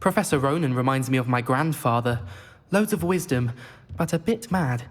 Professor Ronan reminds me of my grandfather. Loads of wisdom, but a bit mad.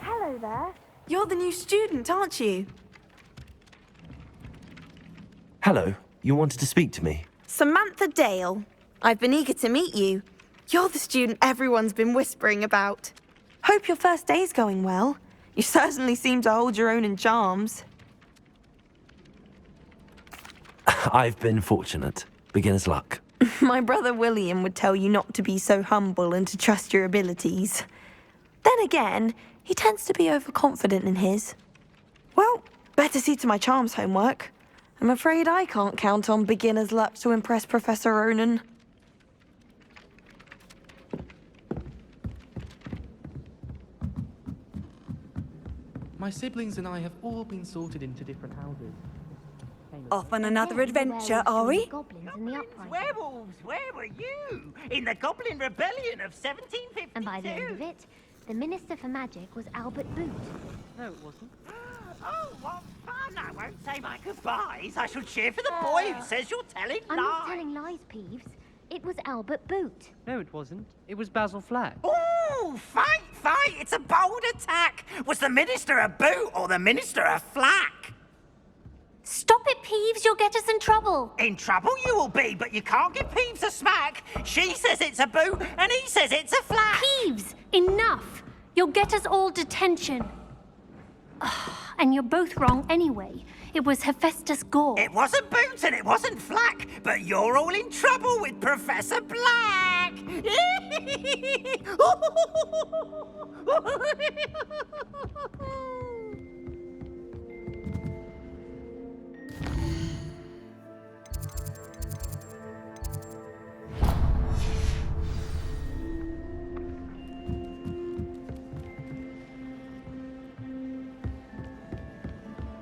Hello there. You're the new student, aren't you? Hello. You wanted to speak to me? Samantha Dale. I've been eager to meet you. You're the student everyone's been whispering about. Hope your first day's going well. You certainly seem to hold your own in charms. I've been fortunate. Beginner's luck. My brother William would tell you not to be so humble and to trust your abilities. Then again, he tends to be overconfident in his. Well, better see to my charms homework. I'm afraid I can't count on beginner's luck to impress Professor Ronan. My siblings and I have all been sorted into different houses. Off on another adventure, are we? Werewolves, where were you? In the Goblin Rebellion of 1752. And by the end of it, the Minister for Magic was Albert Boot. No, it wasn't. Oh, what fun! I won't say my goodbyes. I shall cheer for the boy who says you're telling I'm lies. not telling lies, Peeves. It was Albert Boot. No, it wasn't. It was Basil Flack. Ooh, fight, fight! It's a bold attack. Was the Minister a boot or the Minister a flack? Stop it, Peeves. You'll get us in trouble. In trouble you will be, but you can't give Peeves a smack. She says it's a boot, and he says it's a flack. Peeves, enough. You'll get us all detention. And you're both wrong anyway. It was Hephaestus Gore. It wasn't Boot and it wasn't Flack, but you're all in trouble with Professor Black.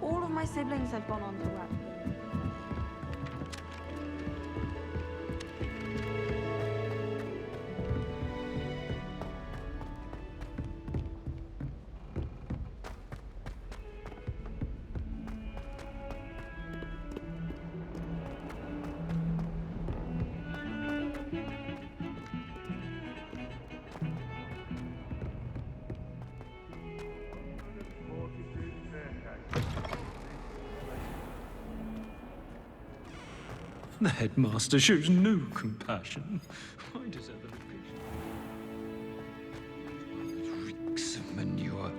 All of my siblings have gone on to work. The headmaster shows no compassion. Why does that It reeks of manure.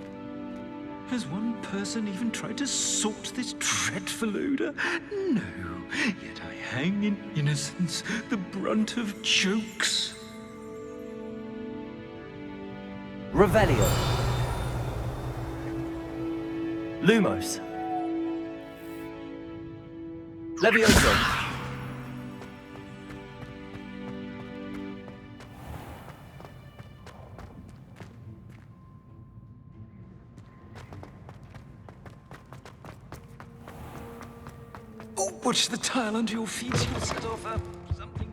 Has one person even tried to sort this dreadful odor? No, yet I hang in innocence, the brunt of jokes. Revelio. Lumos. Levioso. Oh, watch the tile under your feet. You'll set off something.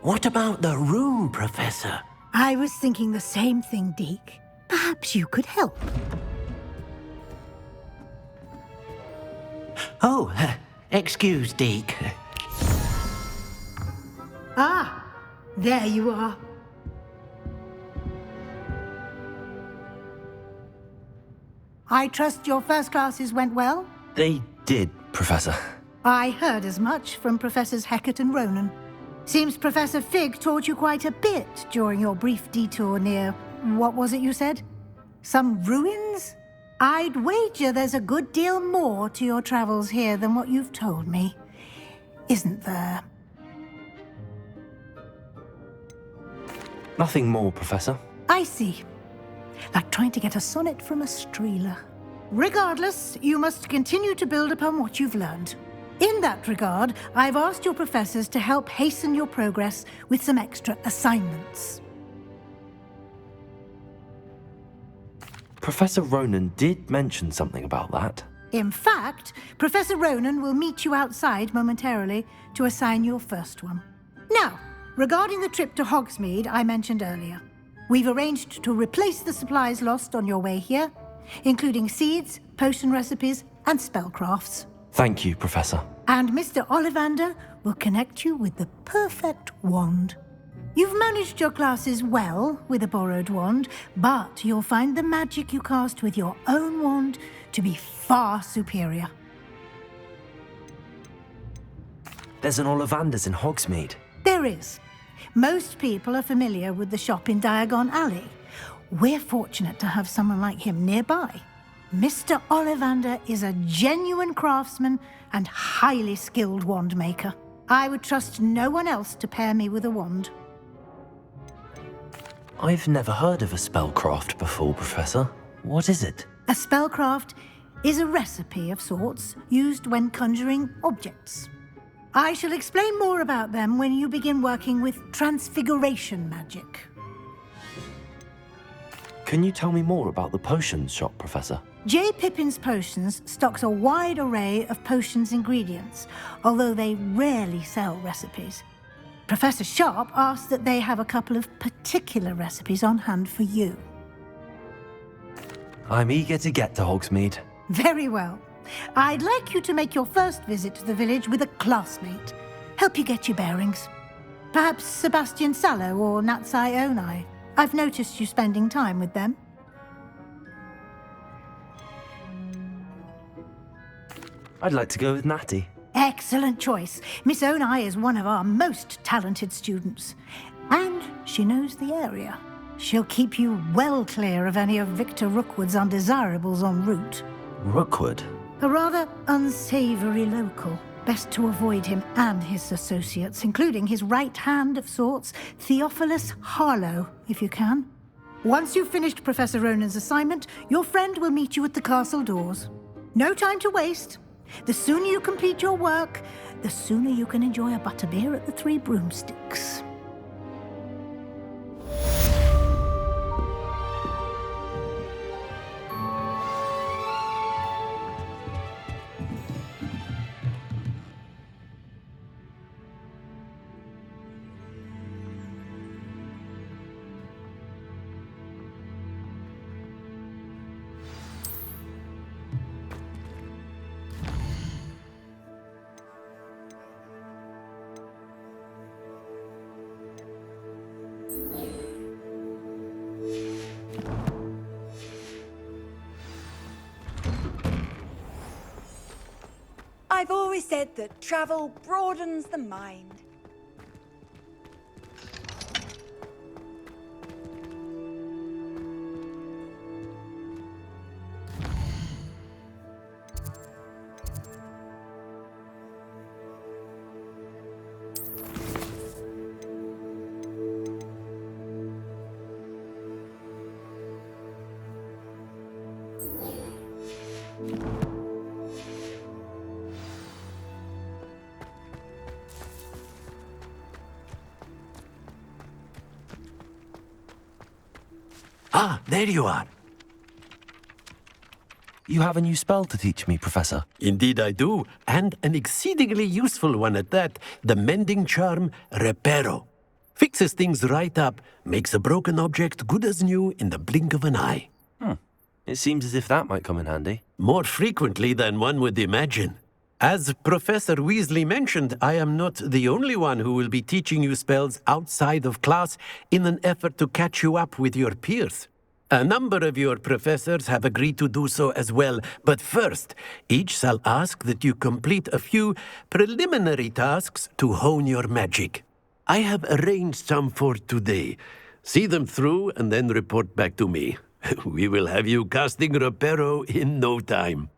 What about the room, Professor? I was thinking the same thing, Deke. Perhaps you could help. Oh, excuse, Deke. Ah, there you are. I trust your first classes went well? They did, Professor. I heard as much from Professors Hecat and Ronan. Seems Professor Fig taught you quite a bit during your brief detour near... what was it you said? Some ruins? I'd wager there's a good deal more to your travels here than what you've told me. Isn't there? Nothing more, Professor. I see. Like trying to get a sonnet from a streeler. Regardless, you must continue to build upon what you've learned. In that regard, I've asked your professors to help hasten your progress with some extra assignments. Professor Ronan did mention something about that. In fact, Professor Ronan will meet you outside momentarily to assign your first one. Now, regarding the trip to Hogsmeade I mentioned earlier, we've arranged to replace the supplies lost on your way here, including seeds, potion recipes, and spellcrafts. Thank you, Professor. And Mr. Ollivander will connect you with the perfect wand. You've managed your classes well with a borrowed wand, but you'll find the magic you cast with your own wand to be far superior. There's an Ollivander's in Hogsmeade. There is. Most people are familiar with the shop in Diagon Alley. We're fortunate to have someone like him nearby. Mr. Ollivander is a genuine craftsman and highly skilled wand maker. I would trust no one else to pair me with a wand. I've never heard of a spellcraft before, Professor. What is it? A spellcraft is a recipe of sorts used when conjuring objects. I shall explain more about them when you begin working with transfiguration magic. Can you tell me more about the potions shop, Professor? J. Pippin's Potions stocks a wide array of potions ingredients, although they rarely sell recipes. Professor Sharp asked that they have a couple of particular recipes on hand for you. I'm eager to get to Hogsmeade. Very well. I'd like you to make your first visit to the village with a classmate. Help you get your bearings. Perhaps Sebastian Sallow or Natsai Onai. I've noticed you spending time with them. I'd like to go with Natty. Excellent choice. Miss Onai is one of our most talented students. And she knows the area. She'll keep you well clear of any of Victor Rookwood's undesirables en route. Rookwood? A rather unsavory local. Best to avoid him and his associates, including his right hand of sorts, Theophilus Harlow, if you can. Once you've finished Professor Ronan's assignment, your friend will meet you at the castle doors. No time to waste. The sooner you complete your work, the sooner you can enjoy a butterbeer at the Three Broomsticks. I've always said that travel broadens the mind. Ah, there you are. You have a new spell to teach me, Professor. Indeed I do, and an exceedingly useful one at that. The mending charm, Reparo. Fixes things right up, makes a broken object good as new in the blink of an eye. It seems as if that might come in handy. More frequently than one would imagine. As Professor Weasley mentioned, I am not the only one who will be teaching you spells outside of class in an effort to catch you up with your peers. A number of your professors have agreed to do so as well, but first, each shall ask that you complete a few preliminary tasks to hone your magic. I have arranged some for today. See them through and then report back to me. We will have you casting Reparo in no time.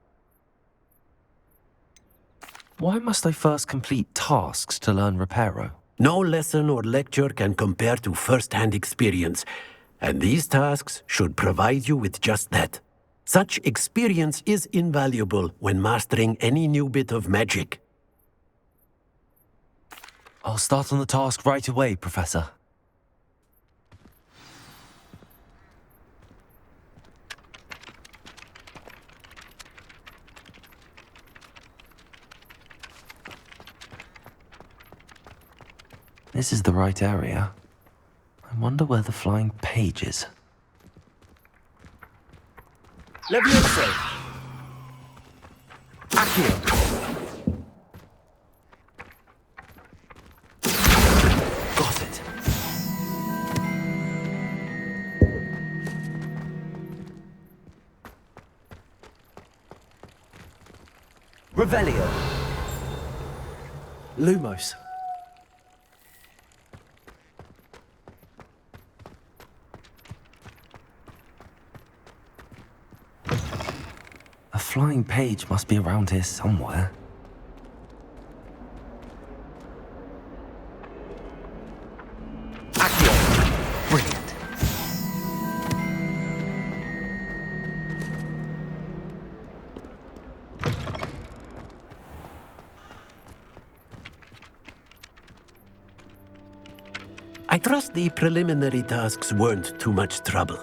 Why must I first complete tasks to learn Reparo? No lesson or lecture can compare to first-hand experience, and these tasks should provide you with just that. Such experience is invaluable when mastering any new bit of magic. I'll start on the task right away, Professor. This is the right area. I wonder where the flying page is. Leviosa! Accio! Got it. Revelio. Lumos. A flying page must be around here somewhere. Accio! Brilliant. I trust the preliminary tasks weren't too much trouble.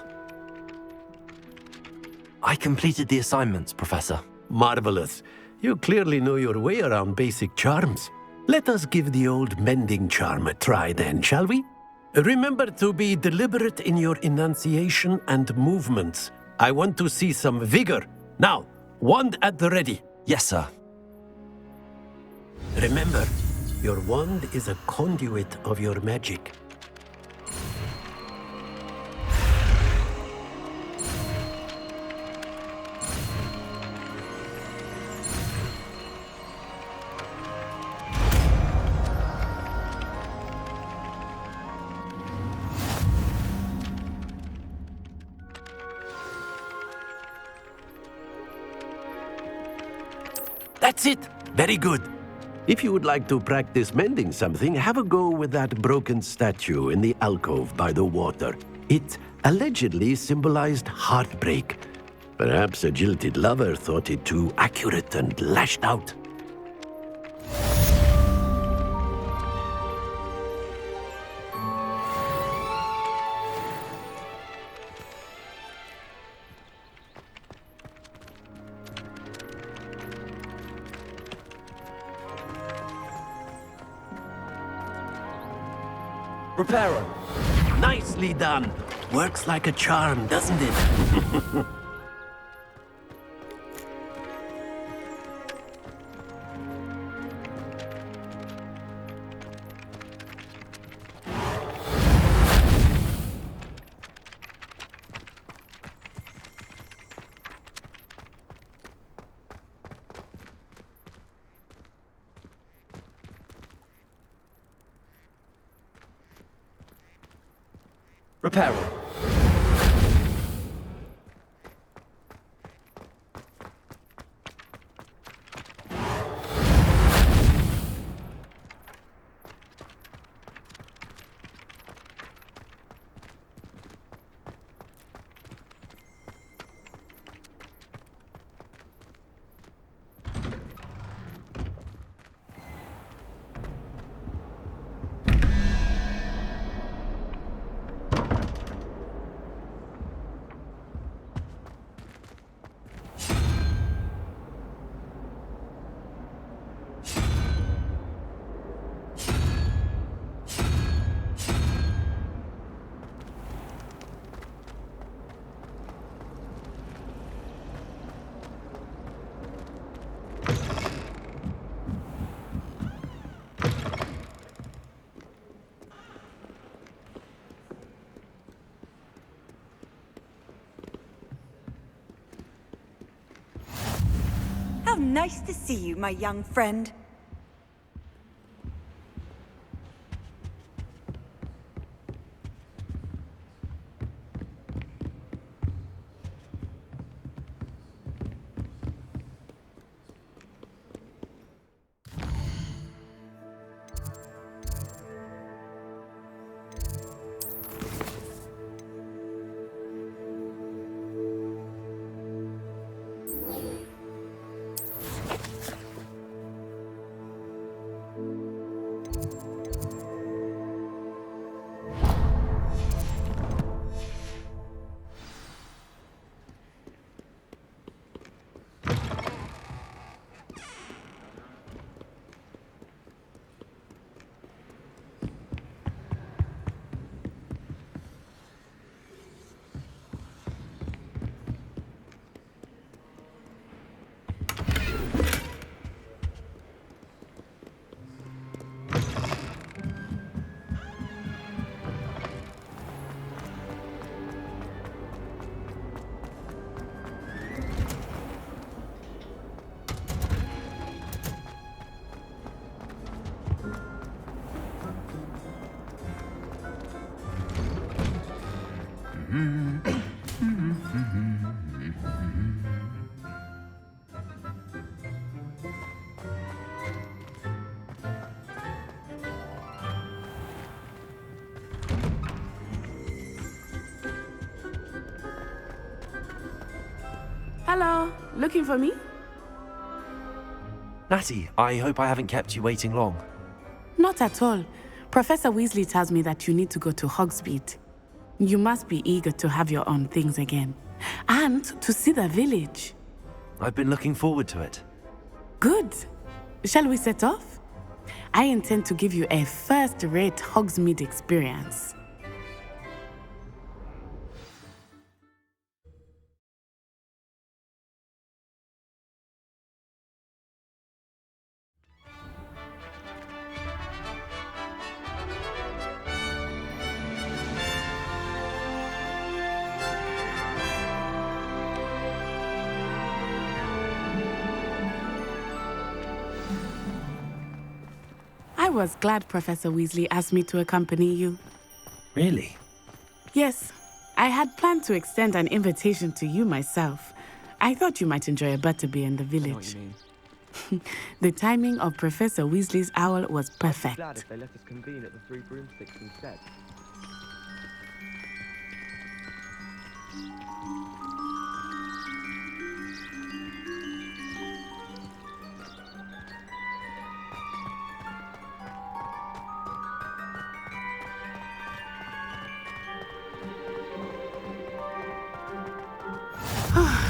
I completed the assignments, Professor. Marvelous. You clearly know your way around basic charms. Let us give the old mending charm a try then, shall we? Remember to be deliberate in your enunciation and movements. I want to see some vigor. Now, wand at the ready. Yes, sir. Remember, your wand is a conduit of your magic. That's it! Very good. If you would like to practice mending something, have a go with that broken statue in the alcove by the water. It allegedly symbolized heartbreak. Perhaps a jilted lover thought it too accurate and lashed out. Reparo. Nicely done. Works like a charm, doesn't it? Repair all. How nice to see you, my young friend. Hello, looking for me? Natty, I hope I haven't kept you waiting long. Not at all. Professor Weasley tells me that you need to go to Hogsmeade. You must be eager to have your own things again. And to see the village. I've been looking forward to it. Good. Shall we set off? I intend to give you a first-rate Hogsmeade experience. I was glad Professor Weasley asked me to accompany you. Really? Yes, I had planned to extend an invitation to you myself. I thought you might enjoy a butterbeer in the village. I know what you mean. The timing of Professor Weasley's owl was perfect. Glad if they let us convene at the Three Broomsticks instead.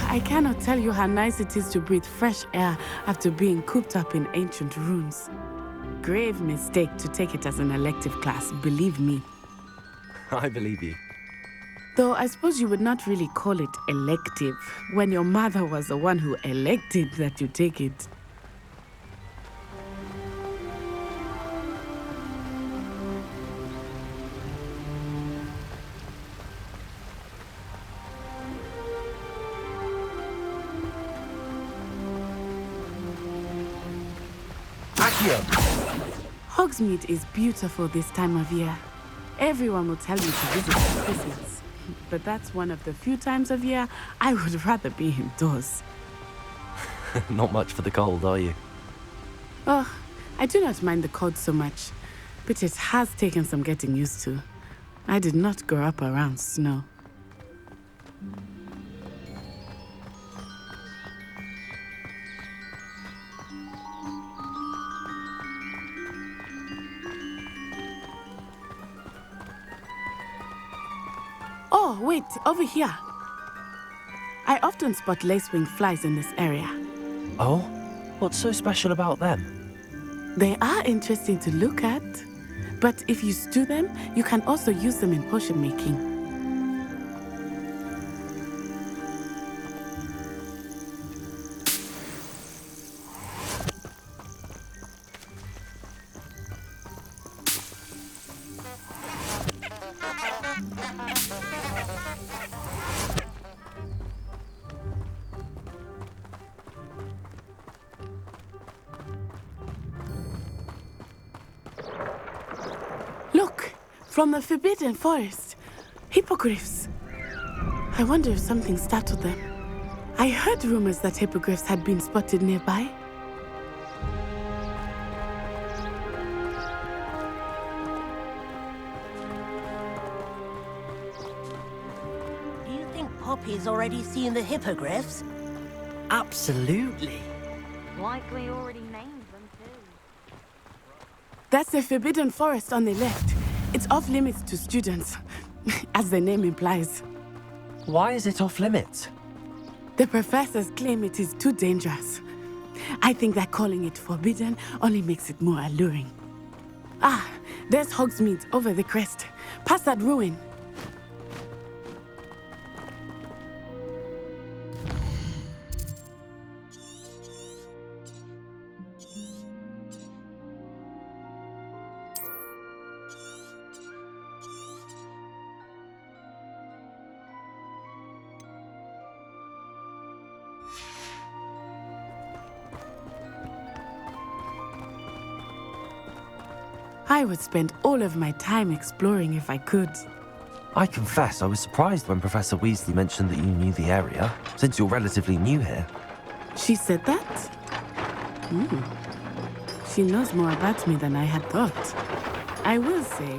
I cannot tell you how nice it is to breathe fresh air after being cooped up in ancient ruins. Grave mistake to take it as an elective class, believe me. I believe you. Though I suppose you would not really call it elective when your mother was the one who elected that you take it. Hogsmeade is beautiful this time of year. Everyone will tell you to visit at Christmas. But that's one of the few times of year I would rather be indoors. Not much for the cold, are you? Oh, I do not mind the cold so much, but it has taken some getting used to. I did not grow up around snow. Oh, wait, over here. I often spot lacewing flies in this area. Oh? What's so special about them? They are interesting to look at, but if you stew them, you can also use them in potion making. Look, from the Forbidden Forest. Hippogriffs. I wonder if something startled them. I heard rumors that hippogriffs had been spotted nearby. Do you think Poppy's already seen the hippogriffs? Absolutely. Likely already named them too. That's the Forbidden Forest on the left. It's off limits to students, as the name implies. Why is it off limits? The professors claim it is too dangerous. I think that calling it forbidden only makes it more alluring. Ah, there's Hogsmeade over the crest, past that ruin. I would spend all of my time exploring if I could. I confess I was surprised when Professor Weasley mentioned that you knew the area, since you're relatively new here. She said that? She knows more about me than I had thought. I will say,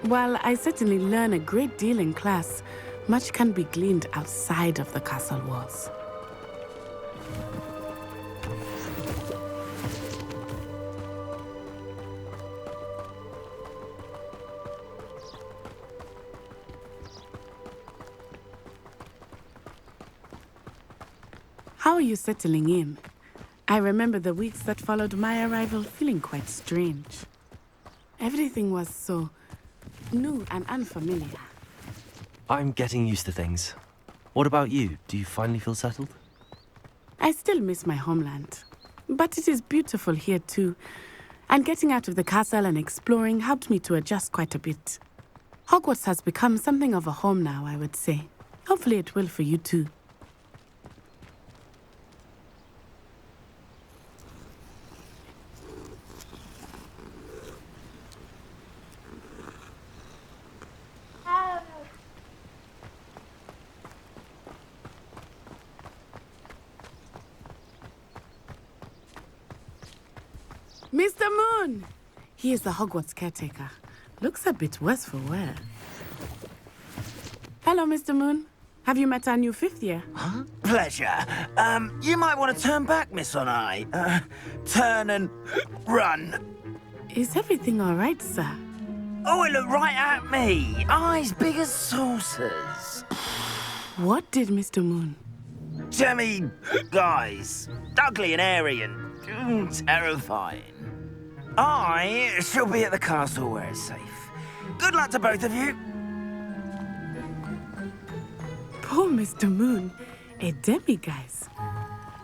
while I certainly learn a great deal in class, much can be gleaned outside of the castle walls. How are you settling in? I remember the weeks that followed my arrival feeling quite strange. Everything was so new and unfamiliar. I'm getting used to things. What about you? Do you finally feel settled? I still miss my homeland, but it is beautiful here too. And getting out of the castle and exploring helped me to adjust quite a bit. Hogwarts has become something of a home now, I would say. Hopefully it will for you too. Mr. Moon! He is the Hogwarts caretaker. Looks a bit worse for wear. Hello, Mr. Moon. Have you met our new fifth year? Huh? Pleasure. You might want to turn back, Miss Onai. Turn and run. Is everything all right, sir? Oh, it looked right at me. Eyes big as saucers. What did Mr. Moon? Jemmy, guys. Ugly and airy and terrifying. I shall be at the castle where it's safe. Good luck to both of you. Poor Mr. Moon. A demiguise.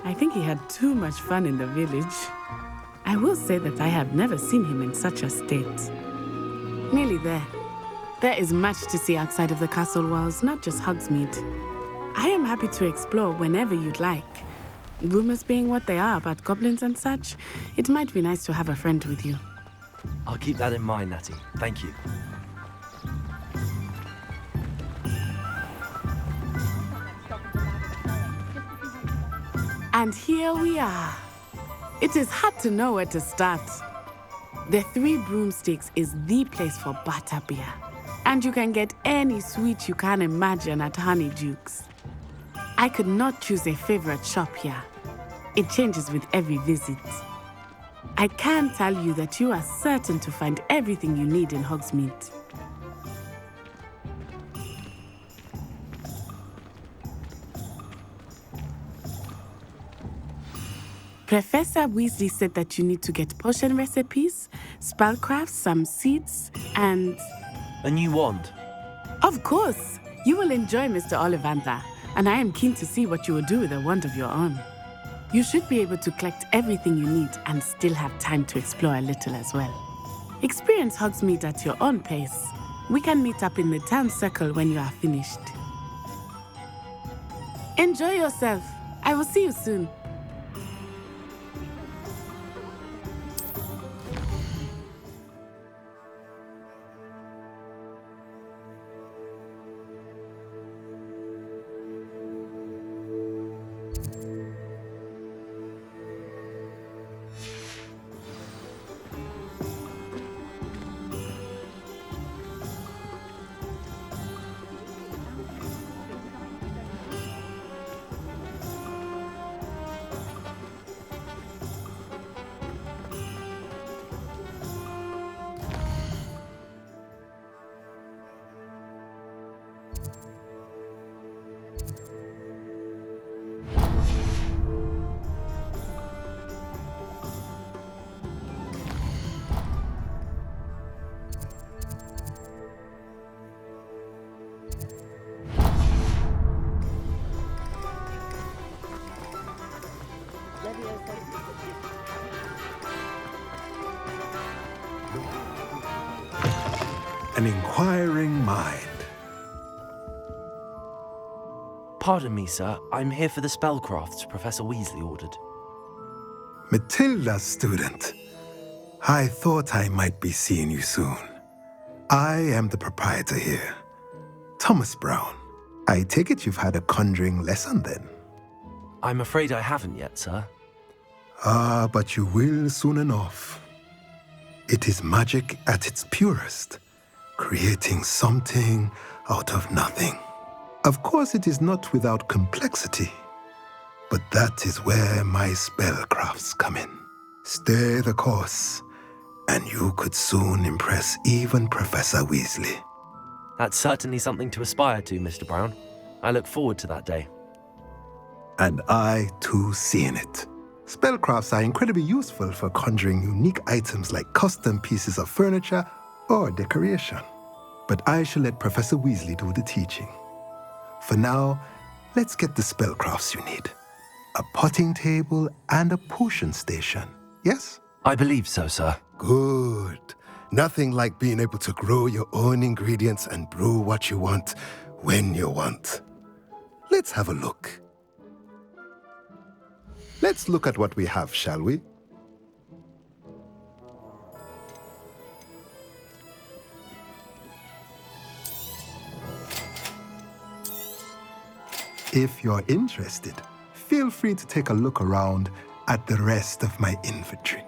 I think he had too much fun in the village. I will say that I have never seen him in such a state. Nearly there. There is much to see outside of the castle walls, not just Hogsmeade. I am happy to explore whenever you'd like. Rumors being what they are about goblins and such, it might be nice to have a friend with you. I'll keep that in mind, Natty. Thank you. And here we are. It is hard to know where to start. The Three Broomsticks is the place for butterbeer. And you can get any sweet you can imagine at Honeydukes. I could not choose a favorite shop here. It changes with every visit. I can tell you that you are certain to find everything you need in Hogsmeade. Professor Weasley said that you need to get potion recipes, spellcrafts, some seeds, and... A new wand. Of course! You will enjoy Mr. Ollivander, and I am keen to see what you will do with a wand of your own. You should be able to collect everything you need and still have time to explore a little as well. Experience Hogsmeade at your own pace. We can meet up in the town circle when you are finished. Enjoy yourself. I will see you soon. An inquiring mind. Pardon me, sir. I'm here for the spellcrafts Professor Weasley ordered. Matilda's student. I thought I might be seeing you soon. I am the proprietor here, Thomas Brown. I take it you've had a conjuring lesson then? I'm afraid I haven't yet, sir. Ah, but you will soon enough. It is magic at its purest, creating something out of nothing. Of course, it is not without complexity, but that is where my spellcrafts come in. Stay the course, and you could soon impress even Professor Weasley. That's certainly something to aspire to, Mr. Brown. I look forward to that day. And I, too, seeing it. Spellcrafts are incredibly useful for conjuring unique items like custom pieces of furniture or decoration. But I shall let Professor Weasley do the teaching. For now, let's get the spellcrafts you need. A potting table and a potion station, yes? I believe so, sir. Good. Nothing like being able to grow your own ingredients and brew what you want when you want. Let's have a look. Let's look at what we have, shall we? If you're interested, feel free to take a look around at the rest of my inventory.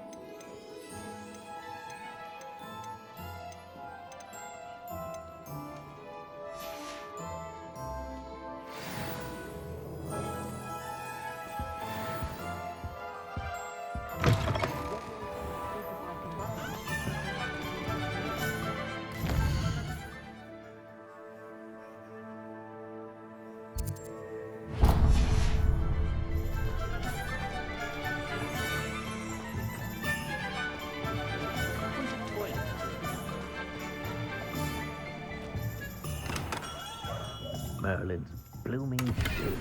Merlin's blooming shoe.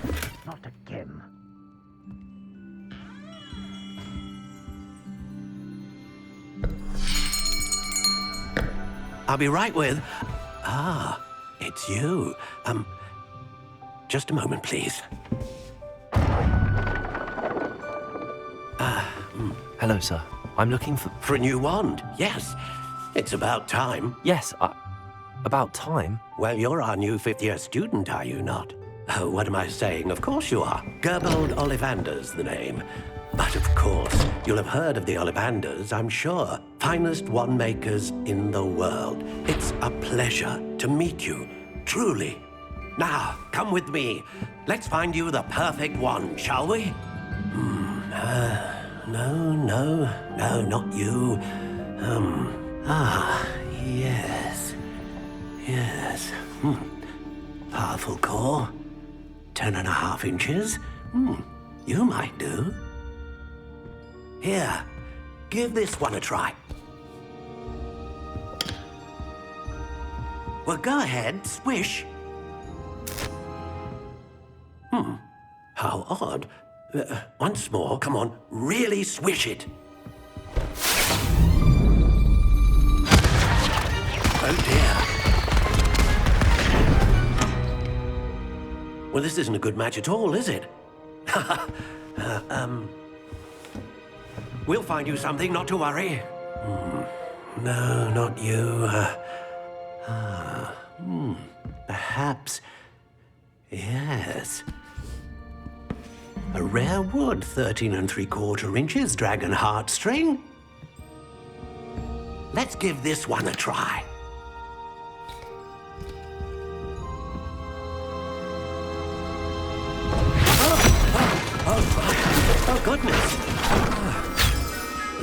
Not again. I'll be right with... Ah, it's you. Just a moment, please. Hello, sir. I'm looking for... For a new wand, yes. It's about time. Yes, about time? Well, you're our new fifth-year student, are you not? Oh, what am I saying? Of course you are. Gerbold Ollivander's the name. But of course, you'll have heard of the Ollivanders, I'm sure. Finest wand makers in the world. It's a pleasure to meet you, truly. Now, come with me. Let's find you the perfect wand, shall we? No, not you. Yes. Powerful core. 10.5 inches. You might do. Here, give this one a try. Well, go ahead, swish. How odd. Once more, come on, really swish it. Oh dear. Well, this isn't a good match at all, is it? We'll find you something, not to worry. No, not you. Perhaps. Yes. A rare wood, 13.75 inches, dragon heartstring. Let's give this one a try. Oh, goodness.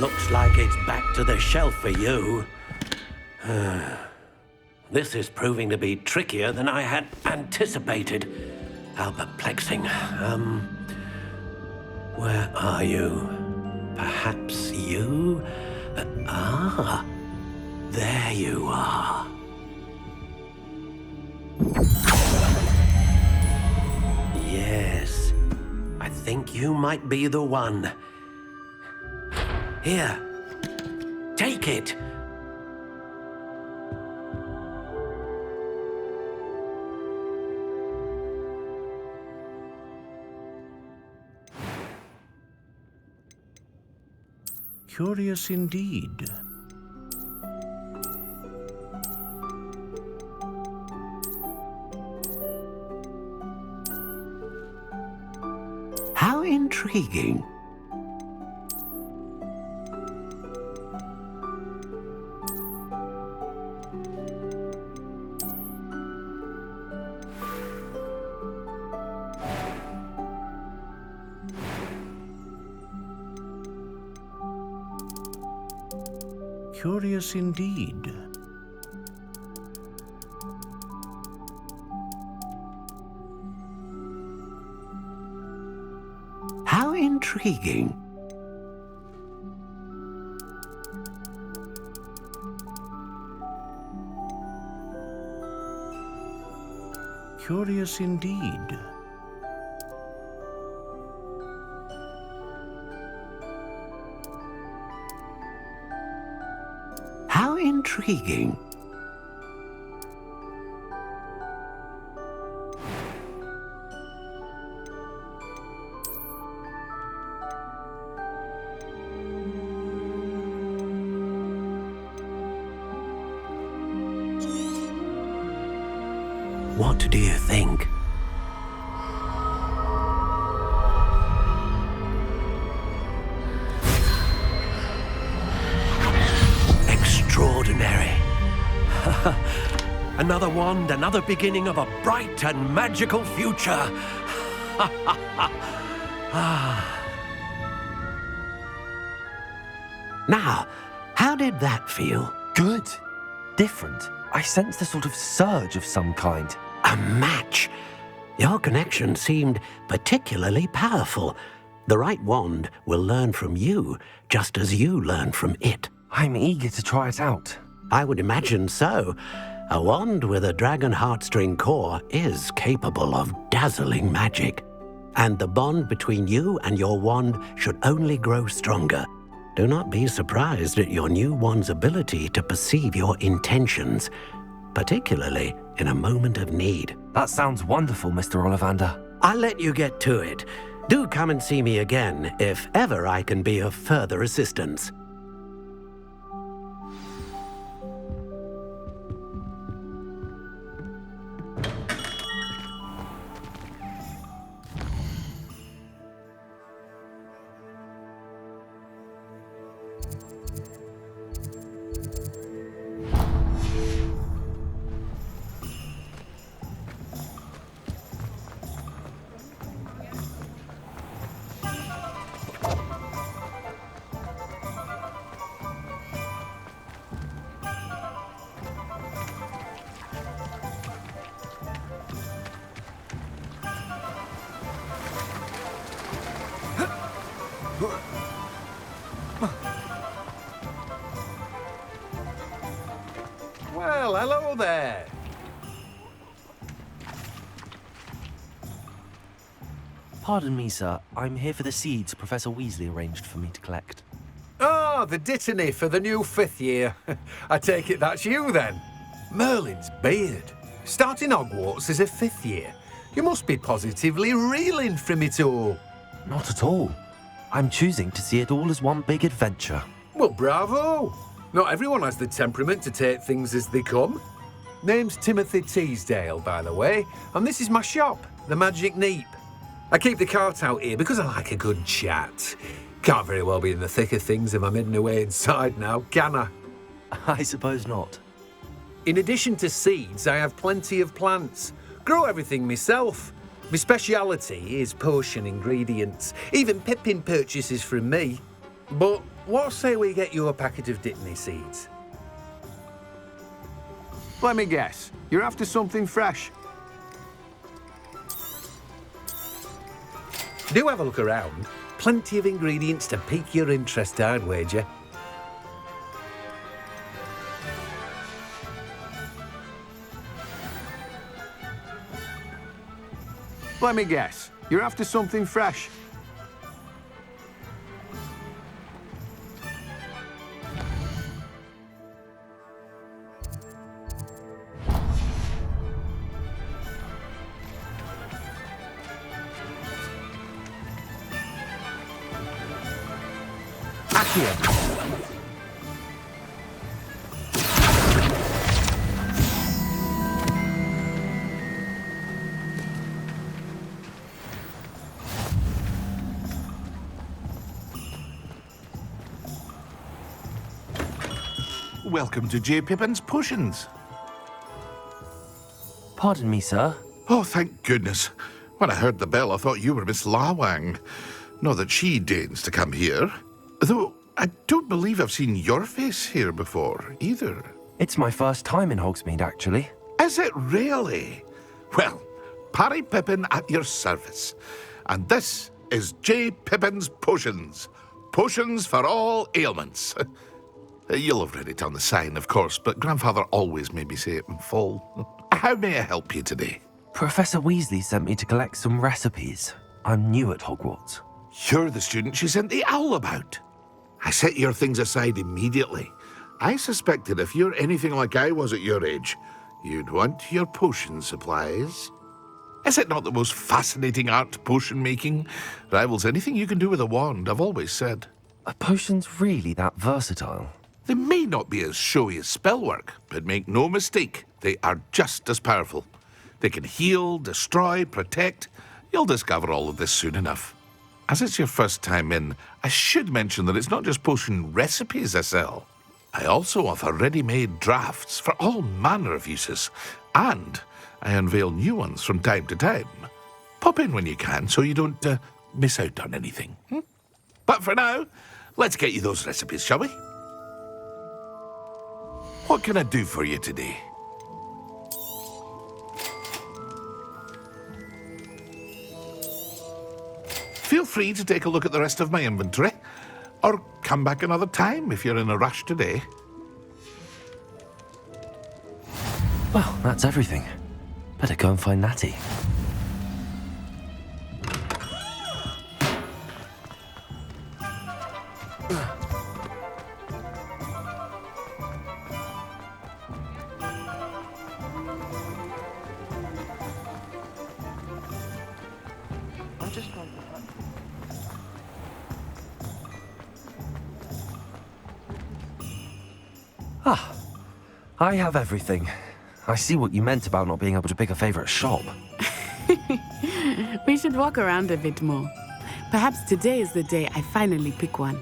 Looks like it's back to the shelf for you. This is proving to be trickier than I had anticipated. How perplexing. Where are you? Perhaps you? There you are. Yes, I think you might be the one. Here, take it. Curious indeed. How intriguing. Curious indeed. How intriguing. Curious indeed. How intriguing. What do you think? Extraordinary. Another wand, another beginning of a bright and magical future. Now, how did that feel? Good. Different. I sensed a sort of surge of some kind. A match. Your connection seemed particularly powerful. The right wand will learn from you, just as you learn from it. I'm eager to try it out. I would imagine so. A wand with a dragon heartstring core is capable of dazzling magic. And the bond between you and your wand should only grow stronger. Do not be surprised at your new wand's ability to perceive your intentions, particularly in a moment of need. That sounds wonderful, Mr. Ollivander. I'll let you get to it. Do come and see me again if ever I can be of further assistance. Well, hello there. Pardon me, sir. I'm here for the seeds Professor Weasley arranged for me to collect. Ah, the dittany for the new 5th year. I take it that's you, then. Merlin's beard. Starting Hogwarts as a 5th year. You must be positively reeling from it all. Not at all. I'm choosing to see it all as one big adventure. Well, bravo. Not everyone has the temperament to take things as they come. Name's Timothy Teasdale, by the way, and this is my shop, the Magic Neep. I keep the cart out here because I like a good chat. Can't very well be in the thick of things if I'm hidden away inside now, can I? I suppose not. In addition to seeds, I have plenty of plants. Grow everything myself. My speciality is potion ingredients. Even Pippin purchases from me. But what say we get you a packet of Dittany seeds? Let me guess. You're after something fresh. Do have a look around. Plenty of ingredients to pique your interest, I'd wager. Let me guess. You're after something fresh. Welcome to J. Pippin's Potions. Pardon me, sir. Oh, thank goodness. When I heard the bell, I thought you were Miss Lawang. Not that she deigns to come here. Though, I don't believe I've seen your face here before, either. It's my first time in Hogsmeade, actually. Is it really? Well, Parry Pippin at your service. And this is J. Pippin's Potions. Potions for all ailments. You'll have read it on the sign, of course, but Grandfather always made me say it in full. How may I help you today? Professor Weasley sent me to collect some recipes. I'm new at Hogwarts. You're the student she sent the owl about. I set your things aside immediately. I suspected if you're anything like I was at your age, you'd want your potion supplies. Is it not the most fascinating art, potion making? Rivals anything you can do with a wand, I've always said. Are potions really that versatile? They may not be as showy as spellwork, but make no mistake, they are just as powerful. They can heal, destroy, protect. You'll discover all of this soon enough. As it's your first time in, I should mention that it's not just potion recipes I sell. I also offer ready-made drafts for all manner of uses, and I unveil new ones from time to time. Pop in when you can so you don't miss out on anything. But for now, let's get you those recipes, shall we? What can I do for you today? Feel free to take a look at the rest of my inventory, or come back another time if you're in a rush today. Well, that's everything. Better go and find Natty. Ah, I have everything. I see what you meant about not being able to pick a favorite shop. We should walk around a bit more. Perhaps today is the day I finally pick one.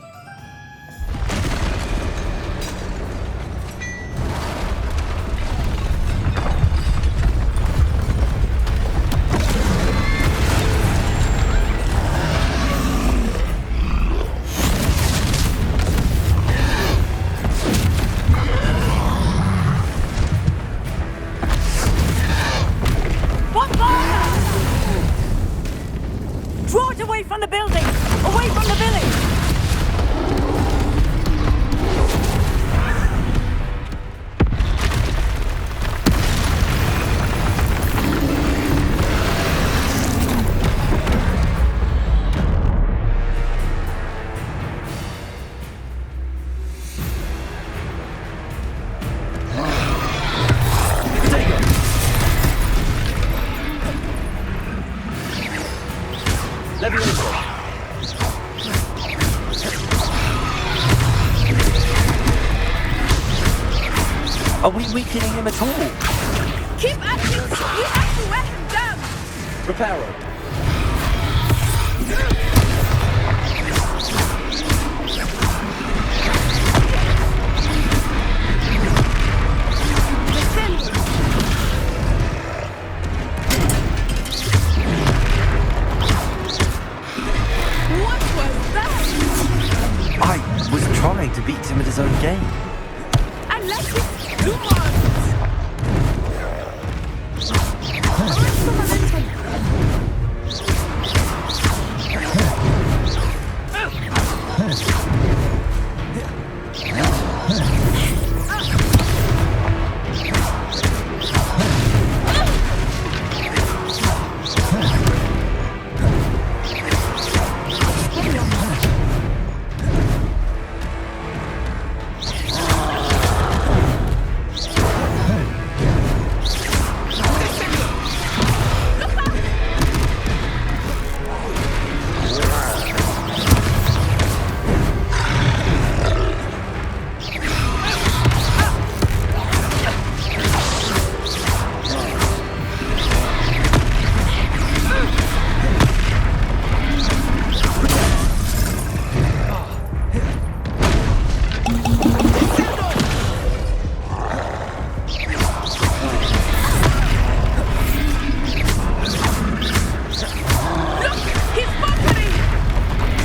Draw it away from the building! Away from the village! Are we weakening him at all? Keep acting! We have to wear him down! Reparo. What was that? I was trying to beat him at his own game. Unless it's too much!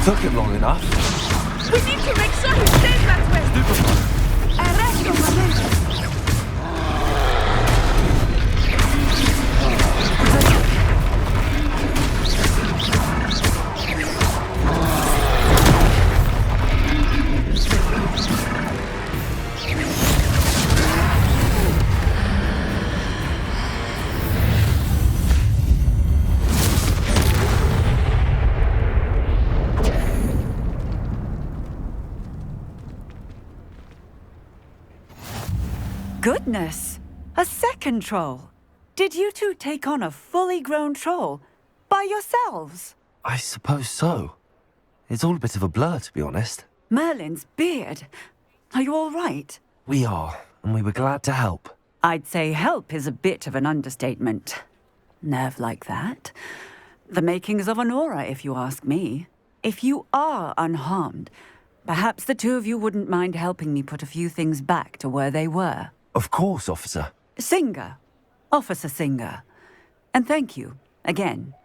Took him long enough. We need to make sure he stays that way! Arresto momento! Goodness! A second troll! Did you two take on a fully grown troll? By yourselves? I suppose so. It's all a bit of a blur, to be honest. Merlin's beard. Are you all right? We are, and we were glad to help. I'd say help is a bit of an understatement. Nerve like that. The makings of an aura, if you ask me. If you are unharmed, perhaps the two of you wouldn't mind helping me put a few things back to where they were. Of course, officer. Singer. Officer Singer. And thank you, again.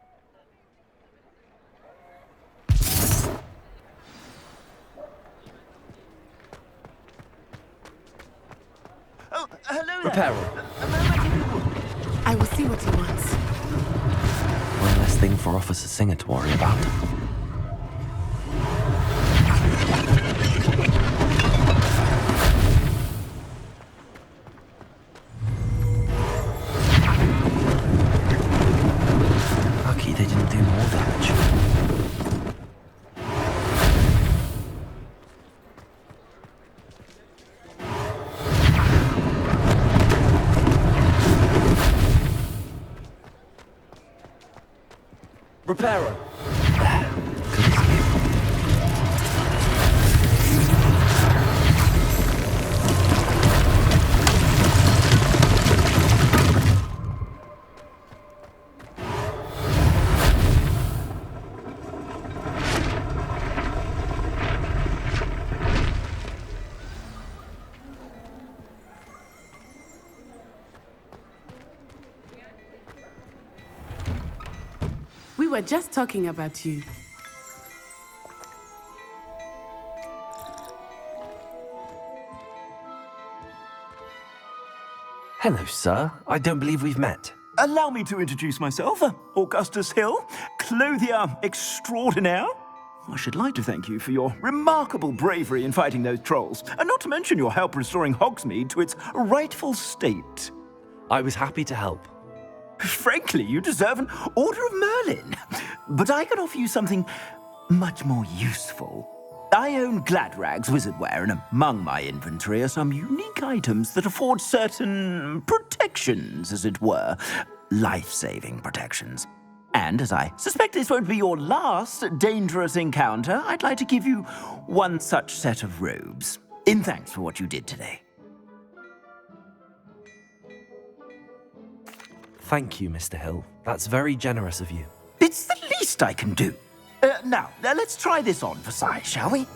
Oh, hello there. Reparo. I will see what he wants. One less thing for Officer Singer to worry about. Lucky they didn't do more damage. Reparo. We were just talking about you. Hello, sir. I don't believe we've met. Allow me to introduce myself, Augustus Hill, clothier extraordinaire. I should like to thank you for your remarkable bravery in fighting those trolls, and not to mention your help restoring Hogsmeade to its rightful state. I was happy to help. Frankly, you deserve an Order of Merlin. But I can offer you something much more useful. I own Gladrag's wizardware, and among my inventory are some unique items that afford certain protections, as it were. Life-saving protections. And as I suspect this won't be your last dangerous encounter, I'd like to give you one such set of robes, in thanks for what you did today. Thank you, Mr. Hill. That's very generous of you. It's the least I can do. Now, let's try this on for size, shall we?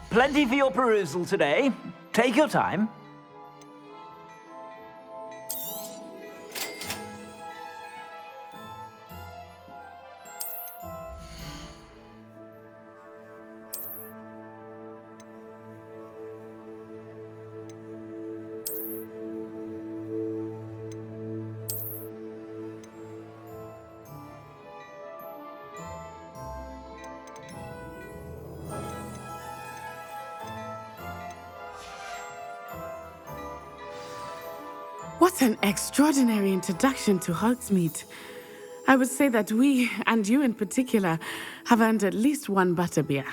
Plenty for your perusal today. Take your time. What an extraordinary introduction to Hogsmeade. I would say that we, and you in particular, have earned at least one butterbeer.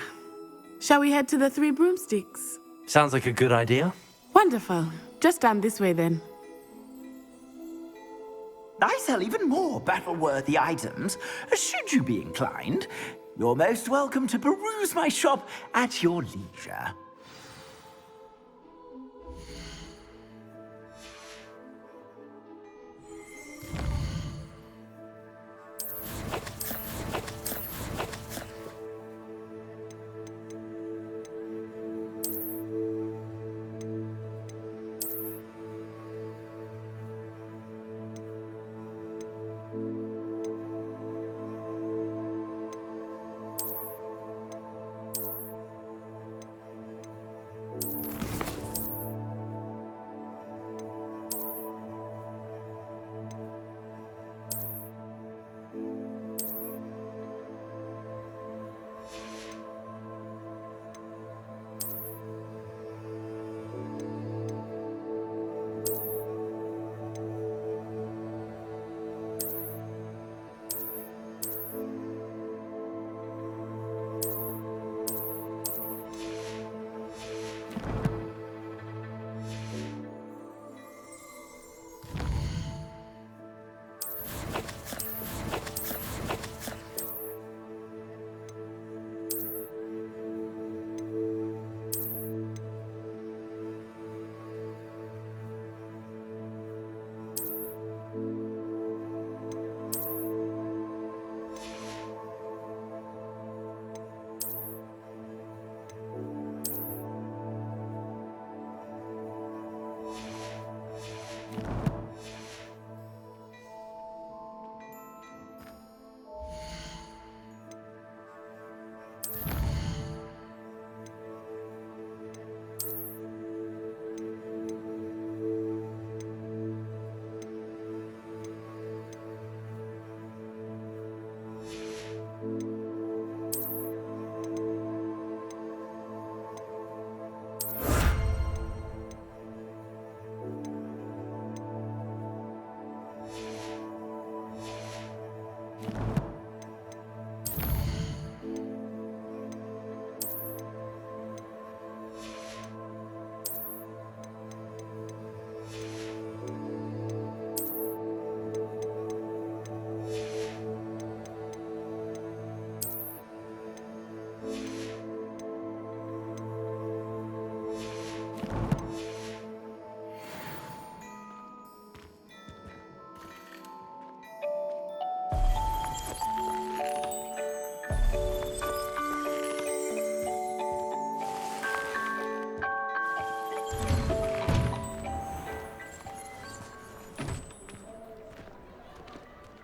Shall we head to the Three Broomsticks? Sounds like a good idea. Wonderful. Just down this way then. I sell even more battle-worthy items, should you be inclined. You're most welcome to peruse my shop at your leisure.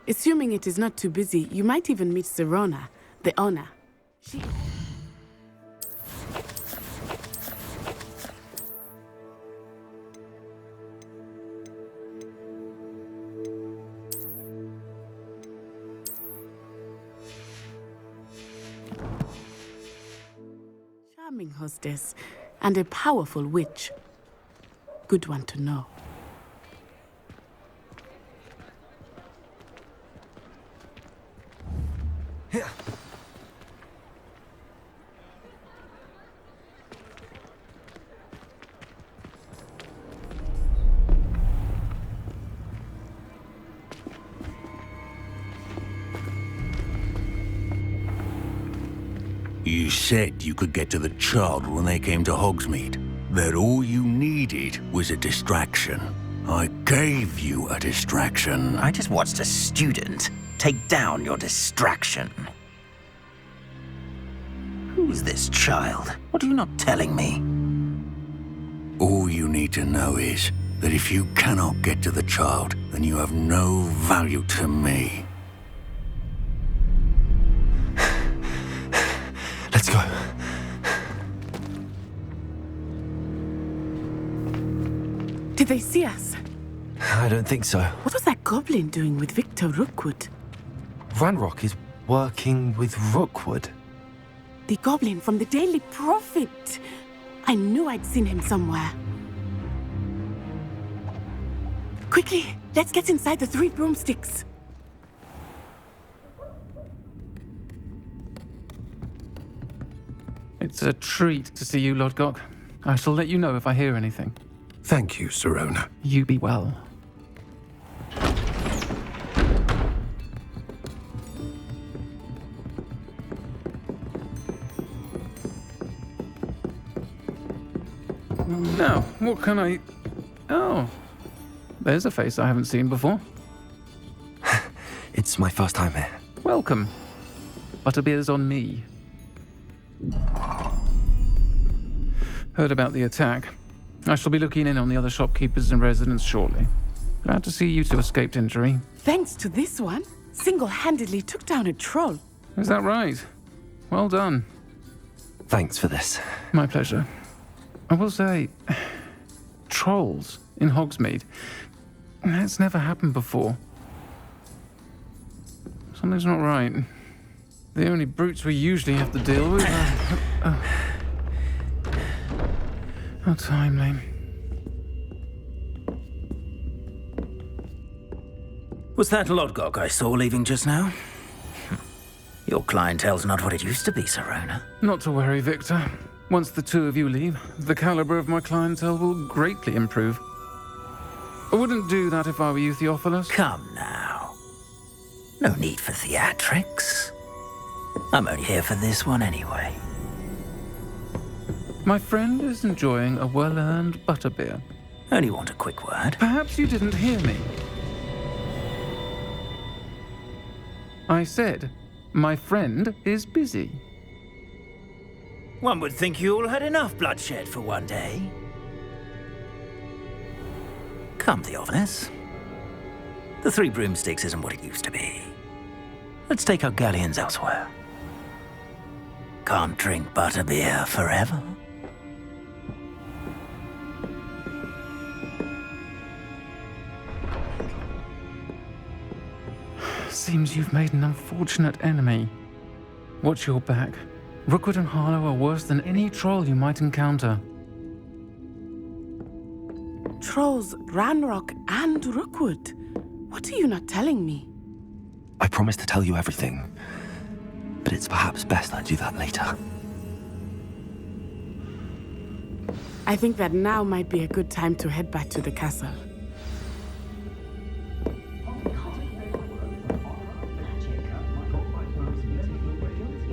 Assuming it is not too busy, you might even meet Serona, the owner. She... Charming hostess, and a powerful witch. Good one to know. You said you could get to the child when they came to Hogsmeade. That all you needed was a distraction. I gave you a distraction. I just watched a student take down your distraction. Who's this child? What are you not telling me? All you need to know is that if you cannot get to the child, then you have no value to me. Let's go. Did they see us? I don't think so. What was that goblin doing with Victor Rookwood? Ranrock is working with Rookwood. The goblin from the Daily Prophet. I knew I'd seen him somewhere. Quickly, let's get inside the 3 broomsticks. It's a treat to see you, Lodgok. I shall let you know if I hear anything. Thank you, Sirona. You be well. Now, what can I... Oh, there's a face I haven't seen before. It's my first time here. Welcome. Butterbeer's on me. Heard about the attack. I shall be looking in on the other shopkeepers and residents shortly. Glad to see you two escaped injury. Thanks to this one, single-handedly took down a troll. Is that right? Well done. Thanks for this. My pleasure. I will say, trolls in Hogsmeade. That's never happened before. Something's not right. The only brutes we usually have to deal with are... How timely. Was that Lodgok I saw leaving just now? Your clientele's not what it used to be, Sirona. Not to worry, Victor. Once the two of you leave, the caliber of my clientele will greatly improve. I wouldn't do that if I were you, Theophilus. Come now. No need for theatrics. I'm only here for this one anyway. My friend is enjoying a well-earned butterbeer. Only want a quick word. Perhaps you didn't hear me. I said, my friend is busy. One would think you all had enough bloodshed for one day. Come, Theophilus. The 3 broomsticks isn't what it used to be. Let's take our galleons elsewhere. Can't drink butterbeer forever. Seems you've made an unfortunate enemy. Watch your back. Rookwood and Harlow are worse than any troll you might encounter. Trolls, Ranrock, and Rookwood. What are you not telling me? I promised to tell you everything, but it's perhaps best I do that later. I think that now might be a good time to head back to the castle.